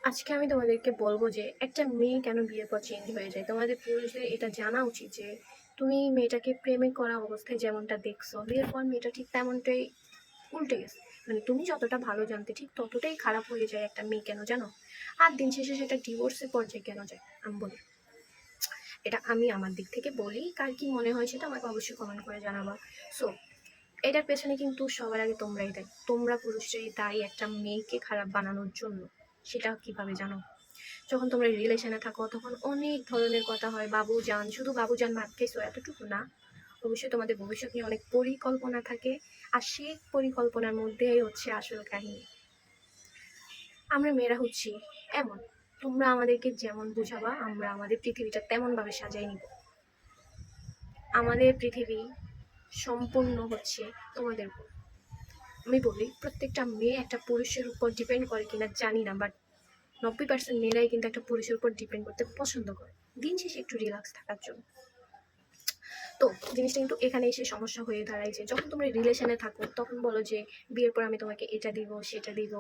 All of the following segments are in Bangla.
আজকে আমি তোমাদেরকে বলবো যে একটা মেয়ে কেন বিয়ের পর চেঞ্জ হয়ে যায়। তোমাদের পুরুষদের এটা জানা উচিত যে তুমি মেয়েটাকে প্রেমে করা অবস্থায় যেমনটা দেখছো, বিয়ের পর মেয়েটা ঠিক তেমনটাই উল্টে গেছে। মানে তুমি যতটা ভালো জানতে ঠিক ততটাই খারাপ হয়ে যায় একটা মেয়ে, কেন জানো? আর দিন শেষে সেটা ডিভোর্সের পর্যায়ে কেন যায় আমি বলি। এটা আমি আমার দিক থেকে বলি, কার কি মনে হয় সেটা আমাকে অবশ্যই কমেন্ট করে জানাবা। সো এটার পেছনে কিন্তু সবার আগে তোমরাই দায়ী, তোমরা পুরুষরাই দায়ী একটা মেয়েকে খারাপ বানানোর জন্য। সেটা কিভাবে জানো? যখন তোমরা রিলেশনে থাকো তখন অনেক ধরনের কথা হয়, বাবুজান, শুধু বাবুজান ভাত খাইছো এতটুকু না, অবশ্যই তোমাদের ভবিষ্যৎ নিয়ে অনেক পরিকল্পনা থাকে। আর সেই পরিকল্পনার মধ্যেই হচ্ছে আসল কাহিনী। আমরা মেয়েরা হচ্ছি এমন, তোমরা আমাদেরকে যেমন বুঝাবা আমরা আমাদের পৃথিবীটা তেমন ভাবে সাজাই নিব। আমাদের পৃথিবী সম্পূর্ণ হচ্ছে তোমাদের উপর। আমি বলি প্রত্যেকটা মেয়ে একটা পুরুষের উপর ডিপেন্ড করে কিনা জানি না, বাট 90% মেয়েরাই কিন্তু একটা পুরুষের উপর ডিপেন্ড করতে পছন্দ করে, দিন শেষে একটু রিল্যাক্স থাকার জন্য। তো জিনিসটা কিন্তু এখানে এসে সমস্যা হয়ে দাঁড়ায় যে যখন তোমরা রিলেশনে থাকো তখন বলো যে বিয়ের পর আমি তোমাকে এটা দিব সেটা দিব,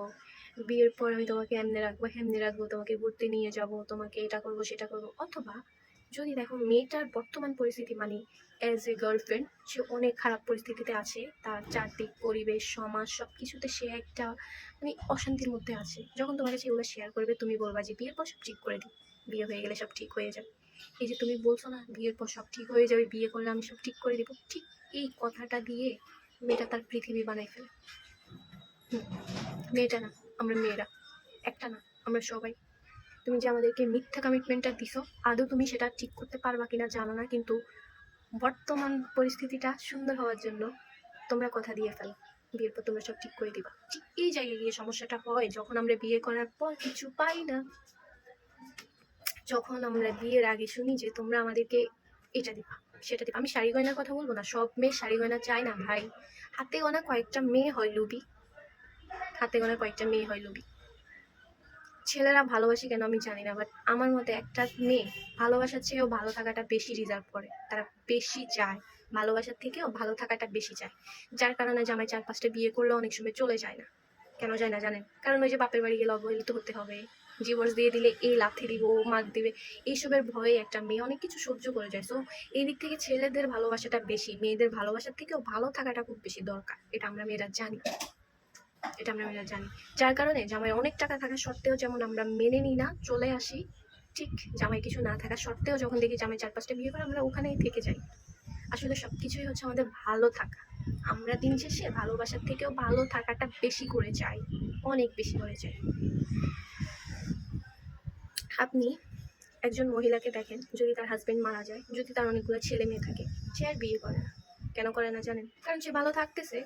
বিয়ের পর আমি তোমাকে এমনি রাখবো হেমনি রাখবো, তোমাকে ঘুরতে নিয়ে যাব, তোমাকে এটা করবো সেটা করবো। অথবা যদি দেখো মেয়েটার বর্তমান পরিস্থিতি মানে অ্যাজ এ গার্লফ্রেন্ড সে অনেক খারাপ পরিস্থিতিতে আছে, তার চারদিক পরিবেশ সমাজ সব কিছুতে সে একটা মানে অশান্তির মধ্যে আছে, যখন তোমার কাছে এগুলো শেয়ার করবে তুমি বলবা যে বিয়ের পর সব ঠিক করে দিই, বিয়ে হয়ে গেলে সব ঠিক হয়ে যাবে। এই যে তুমি বলছো না বিয়ের পর সব ঠিক হয়ে যাবে, বিয়ে করলে আমি সব ঠিক করে দিব, ঠিক এই কথাটা দিয়ে মেয়েটা তার পৃথিবী বানাই ফেলে। মেয়েটা না, আমরা মেয়েরা একটা না, আমরা সবাই। তুমি যে আমাদেরকে মিথ্যা কমিটমেন্টটা দিছো, আদৌ তুমি সেটা ঠিক করতে পারবা কিনা জানো না, কিন্তু বর্তমান পরিস্থিতিটা সুন্দর হওয়ার জন্য তোমরা কথা দিয়ে ফেলো বিয়ের পর তোমরা সব ঠিক করে দিবা। ঠিক এই জায়গায় গিয়ে সমস্যাটা হয় যখন আমরা বিয়ে করার পর কিছু পাই না। যখন আমরা বিয়ের আগে শুনি যে তোমরা আমাদেরকে এটা দিবা সেটা দিবা। আমি শাড়ি গয়নার কথা বলবো না, সব মেয়ে শাড়ি গয়না চায় না ভাই। হাতে গোনা কয়েকটা মেয়ে হয় লুবি, হাতে গোনা কয়েকটা মেয়ে হয় লুবি। ছেলেরা ভালোবাসে কেন আমি জানি না, বাট আমার মতে একটা মেয়ে ভালোবাসার চেয়েও ভালো থাকাটা বেশি রিজার্ভ করে, তারা বেশি চায়, ভালোবাসার থেকেও ভালো থাকাটা বেশি চায়। যার কারণে জামাই 4-5টা বিয়ে করলে অনেক সময় চলে যায় না। কেন যায় না জানেন? কারণ ওই যে বাপের বাড়ি গেলে অবহেলিত হতে হবে, ডিভোর্স দিয়ে দিলে এই লাথি দিব ও মার দিবে, এইসবের ভয়ে একটা মেয়ে অনেক কিছু সহ্য করে যায়। সো এই দিক থেকে ছেলেদের ভালোবাসাটা বেশি, মেয়েদের ভালোবাসার থেকেও ভালো থাকাটা খুব বেশি দরকার, এটা আমরা মেয়েরা জানি, এটা আমরা মেয়েরা জানি। যার কারণে জামাই অনেক টাকা থাকা সত্ত্বেও যেমন আমরা মেনে নিই না, চলে আসি, ঠিক জামাই কিছু না থাকা সত্ত্বেও যখন দেখি জামাই 4-5টা বিয়ে করে আমরা ওখানেই থেকে যাই। আসলে সবকিছুই হচ্ছে আমাদের ভালো থাকা। আমরা দিন শেষে ভালোবাসার থেকেও ভালো থাকাটা বেশি করে চাই, অনেক বেশি করে চাই। আপনি একজন মহিলাকে দেখেন, যদি তার হাজবেন্ড মারা যায়, যদি তার অনেকগুলো ছেলে মেয়ে থাকে, সে আর বিয়ে করে না। কেন করে না জানেন? কারণ সে ভালো থাকতেছে।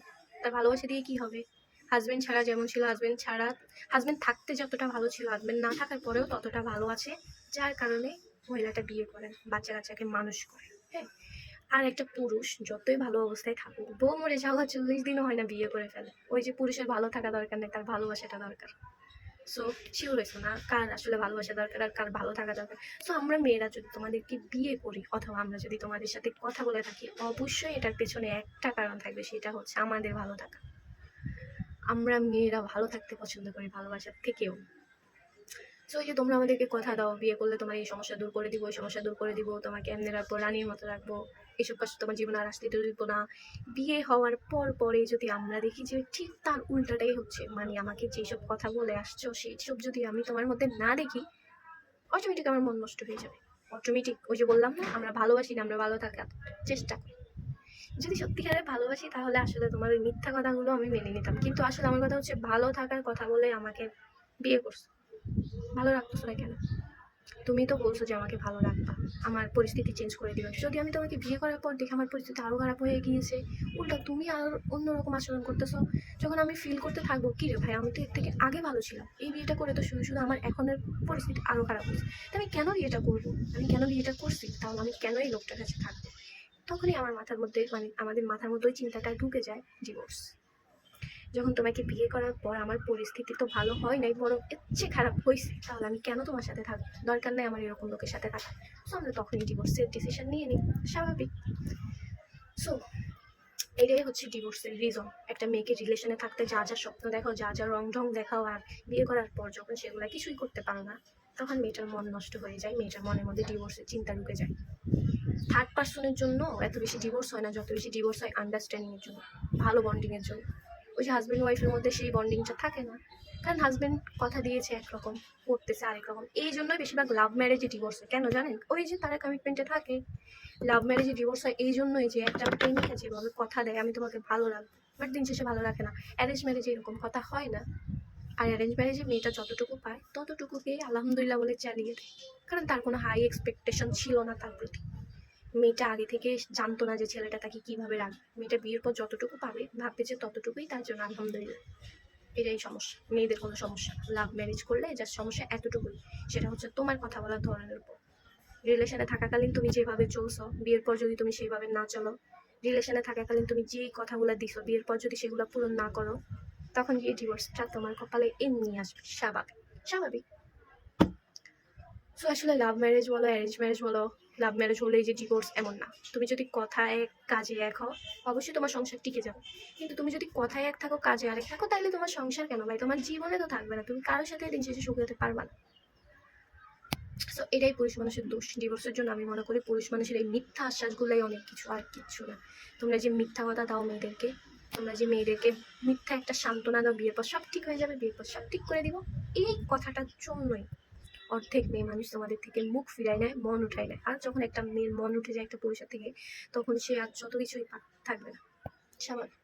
তার ভালোবাসা দিয়ে কি হবে? হাজবেন্ড ছাড়া যেমন ছিল, হাজবেন্ড ছাড়া, হাজবেন্ড থাকতে যতটা ভালো ছিল হাজবেন্ড না থাকার পরেও ততটা ভালো আছে, যার কারণে মহিলাটা বিয়ে করেন, বাচ্চা কাচ্চাকে মানুষ করে। হ্যাঁ, আর একটা পুরুষ যতই ভালো অবস্থায় থাকুক, বউ মরে যাওয়া 40 দিনও হয় না বিয়ে করে ফেলে। ওই যে পুরুষের ভালো থাকা দরকার নেই, তার ভালোবাসাটা দরকার। সো শিওর হয়েছো না কার আসলে ভালোবাসা দরকার আর কার ভালো থাকা দরকার? সো আমরা মেয়েরা যদি তোমাদেরকে বিয়ে করি অথবা আমরা যদি তোমাদের সাথে কথা বলে থাকি, অবশ্যই এটার পেছনে একটা কারণ থাকবে, সেটা হচ্ছে আমাদের ভালো থাকা। আমরা মেয়েরা ভালো থাকতে পছন্দ করি ভালোবাসার থেকেও। সো এই যে তোমরা আমাদেরকে কথা দাও বিয়ে করলে তোমার এই সমস্যা দূর করে দিব, ওই সমস্যা দূর করে দিব, তোমাকে এমনি রাখবো, রানীর মতো রাখবো, এইসব কাজ তোমার জীবনে আর আসতে দিব না। বিয়ে হওয়ার পর পরে যদি আমরা দেখি যে ঠিক তার উল্টাটাই হচ্ছে, মানে আমাকে যেসব কথা বলে আসছো সেই সব যদি আমি তোমার মধ্যে না দেখি, অটোমেটিক আমার মন নষ্ট হয়ে যাবে। অটোমেটিক, ওই যে বললাম না আমরা ভালোবাসি না, আমরা ভালো থাকার চেষ্টা করি। যদি সত্যিকারে ভালোবাসি তাহলে আসলে তোমার ওই মিথ্যা কথাগুলো আমি মেনে নিতাম, কিন্তু আসলে আমার কথা হচ্ছে ভালো থাকার কথা বলে আমাকে বিয়ে করছো, ভালো রাখতেছো না কেন? তুমি তো বলছো যে আমাকে ভালো রাখবা, আমার পরিস্থিতি চেঞ্জ করে দিবে। যদি আমি তোমাকে বিয়ে করার পর দেখি আমার পরিস্থিতি আরো খারাপ হয়ে গিয়েছে, উল্টা তুমি আর অন্যরকম আচরণ করতেছো, যখন আমি ফিল করতে থাকবো কি রে ভাই আমি তো এর থেকে আগে ভালো ছিলাম, এই বিয়েটা করে তো শুধু শুধু আমার এখনের পরিস্থিতি আরো খারাপ হচ্ছে, তো আমি কেন বিয়েটা করবো, আমি কেন বিয়েটা করছি, তাহলে আমি কেন এই লোকটার কাছে থাকবো? তখনই আমার মাথার মধ্যে মানে আমাদের মাথার মধ্যে ওই চিন্তাটা ঢুকে যায় ডিভোর্স। যখন তোমাকে বিয়ে করার পর আমার পরিস্থিতি তো ভালো হয় নাই, বরং এর চেয়ে খারাপ হয়েছে, তাহলে আমি কেন তোমার সাথে থাকবো? দরকার নেই আমার এরকম লোকের সাথে থাকা। সো আমরা তখনই ডিভোর্সের ডিসিশন নিয়ে নিই, স্বাভাবিক। সো এটাই হচ্ছে ডিভোর্সের রিজন। একটা মেয়েকে রিলেশনে থাকতে যা যা স্বপ্ন দেখাও, যা যা রং ঢং দেখাও, আর বিয়ে করার পর যখন সেগুলো কিছুই করতে পারো না, তখন মেয়েটার মন নষ্ট হয়ে যায়, মেয়েটার মনের মধ্যে ডিভোর্সের চিন্তা ঢুকে যায়। থার্ড পার্সনের জন্য এত বেশি ডিভোর্স হয় না, যত বেশি ডিভোর্স হয় আন্ডারস্ট্যান্ডিংয়ের জন্য, ভালো বন্ডিংয়ের জন্য। ওই যে হাজব্যান্ড ওয়াইফের মধ্যে সেই বন্ডিংটা থাকে না, কারণ হাজব্যান্ড কথা দিয়েছে একরকম, করতেছে আরেক রকম। এই জন্যই বেশিরভাগ লাভ ম্যারেজে ডিভোর্স হয়। কেন জানেন? ওই যে তারা কমিটমেন্টে থাকে। লাভ ম্যারেজে ডিভোর্স হয় এই জন্যই যে একটা প্রেমিকা যেভাবে কথা দেয় আমি তোমাকে ভালো রাখবো, বাট দিন শেষে ভালো রাখে না। অ্যারেঞ্জ ম্যারেজে এরকম কথা হয় না। আর অ্যারেঞ্জ ম্যারেজে মেয়েটা যতটুকু পায় ততটুকুকেই আলহামদুলিল্লাহ বলে চালিয়ে দেয়, কারণ তার কোনো হাই এক্সপেকটেশন ছিল না তার প্রতি। মেয়েটা আগে থেকে জানতো না যে ছেলেটা তাকে কিভাবে রাখবে। মেয়েটা বিয়ের পর যতটুকু পাবে ভাববে যে ততটুকুই তার জন্য আলহামদুলিল্লাহ। এটাই সমস্যা, মেয়েদের কোনো সমস্যা না। লাভ ম্যারেজ করলে জাস্ট সমস্যা এতটুকুই, সেটা হচ্ছে তোমার কথা বলার ধরনের উপর। রিলেশনে থাকাকালীন তুমি যেভাবে চলছো, বিয়ের পর যদি তুমি সেইভাবে না চলো, রিলেশনে থাকাকালীন তুমি যেই কথাগুলো দিছো, বিয়ের পর যদি সেগুলো পূরণ না করো, তখন গিয়ে ডিভোর্সটা তোমার কপালে এমনি আসবে, স্বাভাবিক স্বাভাবিক। সো আসলে লাভ ম্যারেজ বলো অ্যারেঞ্জ ম্যারেজ বলো, লাভ ম্যারেজ হলেই যে ডিভোর্স এমন না। তুমি যদি কথায় এক কাজে এক হও, অবশ্যই তোমার সংসার টিকে যাবে। কিন্তু তুমি যদি কথায় এক থাকো কাজে আরেক থাকো, তাহলে তোমার সংসার কেন ভাই, তোমার জীবনে তো থাকবে না, তুমি কারোর সাথে দিন শেষে সুখী হতে পারবা না। সো এটাই পুরুষ মানুষের দোষ। ডিভোর্সের জন্য আমি মনে করি পুরুষ মানুষের এই মিথ্যা আশ্বাসগুলাই অনেক কিছু, আর কিচ্ছু না। তোমরা যে মিথ্যা কথা দাও মেয়েদেরকে, তোমরা যে মেয়েদেরকে মিথ্যা একটা সান্ত্বনা দাও, বিয়ের পর সব ঠিক হয়ে যাবে, বিয়ের পর সব ঠিক করে দিব, এই কথাটার জন্যই অর্ধেক মেয়ে মানুষ তোমাদের থেকে মুখ ফিরায় নেয়, মন উঠায় নেয়। আর যখন একটা মেয়ের মন উঠে যায় একটা পুরুষের থেকে, তখন সে আর যত কিছুই থাকবে না, স্বাভাবিক।